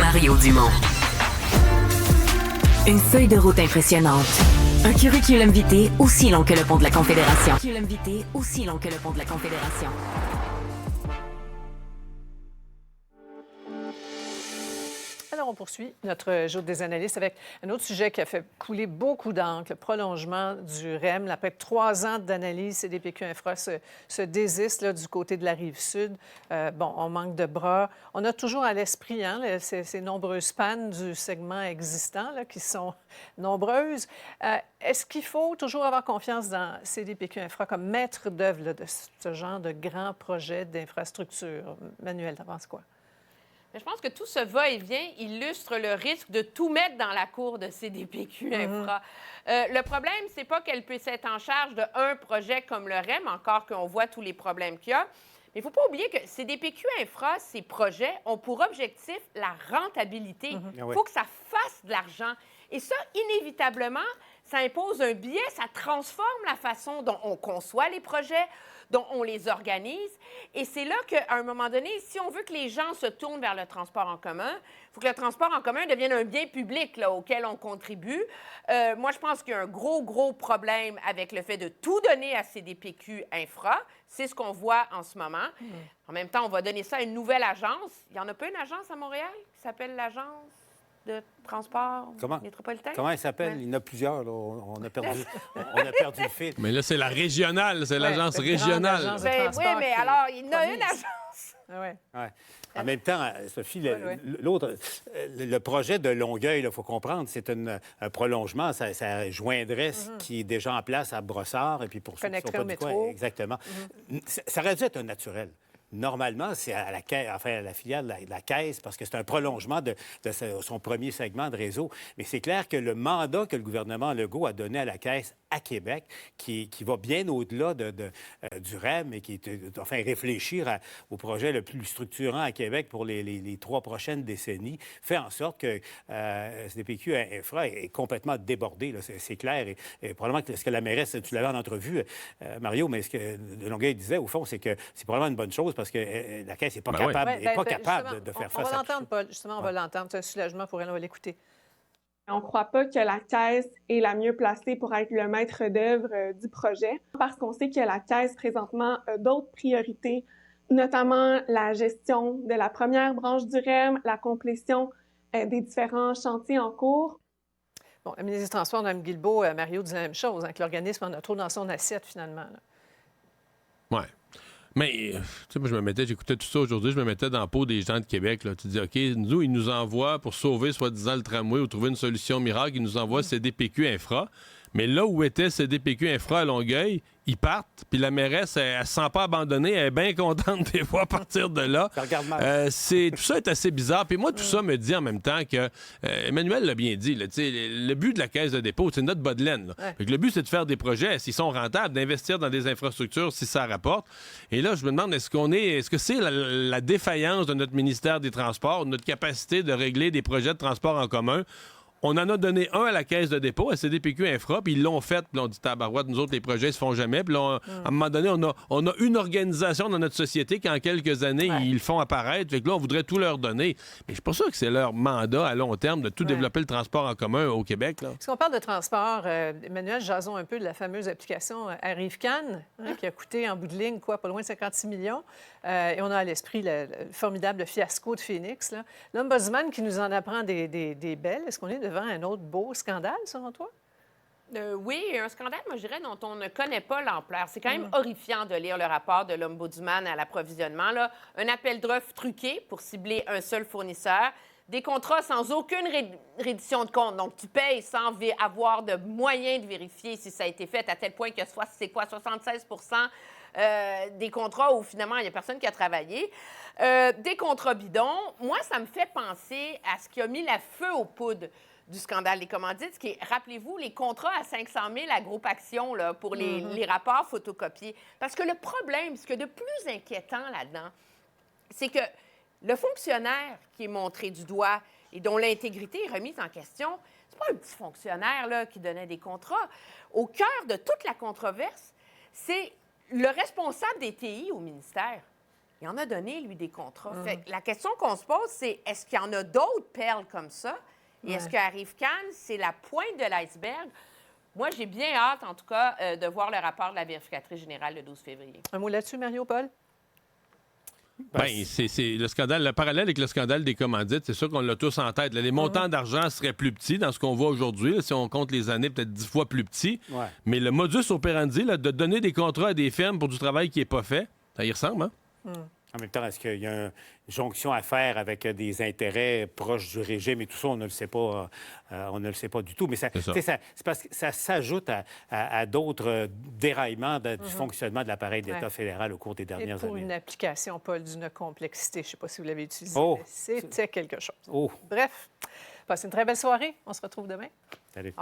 Mario Dumont. Une feuille de route impressionnante. Un curriculum vitae aussi long que le pont de la Confédération. Alors, on poursuit notre jour des analystes avec un autre sujet qui a fait couler beaucoup d'encre, le prolongement du REM. Après 3 ans d'analyse, CDPQ Infra se désiste là, du côté de la Rive-Sud. On manque de bras. On a toujours à l'esprit ces nombreuses pannes du segment existant là, qui sont nombreuses. Est-ce qu'il faut toujours avoir confiance dans CDPQ Infra comme maître d'œuvre de ce genre de grands projets d'infrastructure? Manuel, t'en penses quoi? Je pense que tout ce va-et-vient illustre le risque de tout mettre dans la cour de CDPQ Infra. Le problème, c'est pas qu'elle puisse être en charge d'un projet comme le REM, encore qu'on voit tous les problèmes qu'il y a. Mais il ne faut pas oublier que CDPQ Infra, ces projets, ont pour objectif la rentabilité. Il faut que ça fasse de l'argent. Et ça, inévitablement, ça impose un biais, ça transforme la façon dont on conçoit les projets, dont on les organise. Et c'est là qu'à un moment donné, si on veut que les gens se tournent vers le transport en commun, il faut que le transport en commun devienne un bien public là, auquel on contribue. Moi, je pense qu'il y a un gros problème avec le fait de tout donner à CDPQ Infra. C'est ce qu'on voit en ce moment. En même temps, on va donner ça à une nouvelle agence. Il n'y en a pas une agence à Montréal qui s'appelle l'Agence de transport métropolitain? Comment elle s'appelle? Il y en a plusieurs. Là. On a perdu le fil. Mais là, c'est la régionale, c'est l'agence régionale. Oui, mais alors, il y en a une agence. Ouais. En même temps, Sophie, le projet de Longueuil, il faut comprendre, c'est un prolongement. Ça joindrait ce qui est déjà en place à Brossard et puis pour ceux qui ne sont pas du coin. Exactement. Ça aurait dû être un naturel. Normalement, c'est à la filiale de la Caisse, parce que c'est un prolongement de son premier segment de réseau. Mais c'est clair que le mandat que le gouvernement Legault a donné à la Caisse à Québec, qui va bien au-delà du REM et qui est, réfléchir au projet le plus structurant à Québec pour les 3 prochaines décennies, fait en sorte que CDPQ Infra est complètement débordé. Là, c'est clair. Et probablement que ce que la mairesse, tu l'avais en entrevue, Mario, mais ce que Longueuil disait, au fond, c'est que c'est probablement une bonne chose parce que la Caisse n'est pas capable de faire face à ça. On va l'entendre, Paul. Justement, on va l'entendre. C'est un soulagement pour elle. On va l'écouter. On ne croit pas que la Caisse est la mieux placée pour être le maître d'œuvre du projet, parce qu'on sait que la Caisse, présentement, a d'autres priorités, notamment la gestion de la première branche du REM, la complétion des différents chantiers en cours. Bon, la ministre des Transports, Mme Guilbeault, Mario dit la même chose, que l'organisme en a trop dans son assiette, finalement. Oui. Mais, tu sais, moi, j'écoutais tout ça aujourd'hui, je me mettais dans la peau des gens de Québec. Là. Tu dis, OK, nous, ils nous envoient pour sauver, soi-disant, le tramway ou trouver une solution miracle, ils nous envoient CDPQ Infra. Mais là où était CDPQ Infra à Longueuil, ils partent, puis la mairesse, elle ne se sent pas abandonnée, elle est bien contente des fois à partir de là. Ça regarde mal. Tout ça est assez bizarre. Puis moi, tout ça me dit en même temps que, Emmanuel l'a bien dit, là, le but de la Caisse de dépôt, c'est notre bas de laine. Fait que le but, c'est de faire des projets, s'ils sont rentables, d'investir dans des infrastructures si ça rapporte. Et là, je me demande, est-ce que c'est la défaillance de notre ministère des Transports, notre capacité de régler des projets de transport en commun? On en a donné un à la Caisse de dépôt, à CDPQ Infra, puis ils l'ont fait, puis on dit tabarouette, nous autres, les projets, ils se font jamais. Puis là, à un moment donné, on a une organisation dans notre société qui, en quelques années, ils le font apparaître. Fait que là, on voudrait tout leur donner. Mais je suis pas sûr que c'est leur mandat à long terme de tout développer le transport en commun au Québec. Là. Est-ce qu'on parle de transport, Emmanuel, jasons un peu de la fameuse application Arrive-Can, qui a coûté en bout de ligne, pas loin de 56 millions. Et on a à l'esprit le formidable fiasco de Phoenix. L'Ombudsman qui nous en apprend des belles. Est-ce qu'on est devant un autre beau scandale, selon toi? Oui, un scandale, moi, je dirais, dont on ne connaît pas l'ampleur. C'est quand même horrifiant de lire le rapport de l'Ombudsman à l'approvisionnement. Là. Un appel d'offres truqué pour cibler un seul fournisseur. Des contrats sans aucune reddition de compte. Donc, tu payes sans avoir de moyens de vérifier si ça a été fait, à tel point que c'est quoi, 76 des contrats où, finalement, il n'y a personne qui a travaillé. Des contrats bidons. Moi, ça me fait penser à ce qui a mis la feu aux poudres du scandale des commandites, qui est, rappelez-vous, les contrats à 500 000 à Groupe Action là, pour les rapports photocopiés. Parce que le problème, ce qu'il y a de plus inquiétant là-dedans, c'est que le fonctionnaire qui est montré du doigt et dont l'intégrité est remise en question, c'est pas un petit fonctionnaire là, qui donnait des contrats. Au cœur de toute la controverse, c'est le responsable des TI au ministère. il en a donné, lui, des contrats. Fait que la question qu'on se pose, c'est est-ce qu'il y en a d'autres perles comme ça? Et est-ce qu'Arrive-Can, c'est la pointe de l'iceberg? Moi, j'ai bien hâte, en tout cas, de voir le rapport de la vérificatrice générale le 12 février. Un mot là-dessus, Mario-Paul? Bien, c'est le scandale, le parallèle avec le scandale des commandites, c'est sûr qu'on l'a tous en tête. Là, les montants d'argent seraient plus petits dans ce qu'on voit aujourd'hui. Là, si on compte les années, peut-être 10 fois plus petits. Ouais. Mais le modus operandi, là, de donner des contrats à des firmes pour du travail qui n'est pas fait, ça y ressemble, hein? En même temps, est-ce qu'il y a une jonction à faire avec des intérêts proches du régime et tout ça? On ne le sait pas. On ne le sait pas du tout. Mais c'est parce que ça s'ajoute à d'autres déraillements du fonctionnement de l'appareil de l'État fédéral au cours des dernières Et pour années. une application, Paul, d'une complexité, je ne sais pas si vous l'avez utilisé, Oh! mais c'était quelque chose. Oh! Bref, passez une très belle soirée. On se retrouve demain. Salut.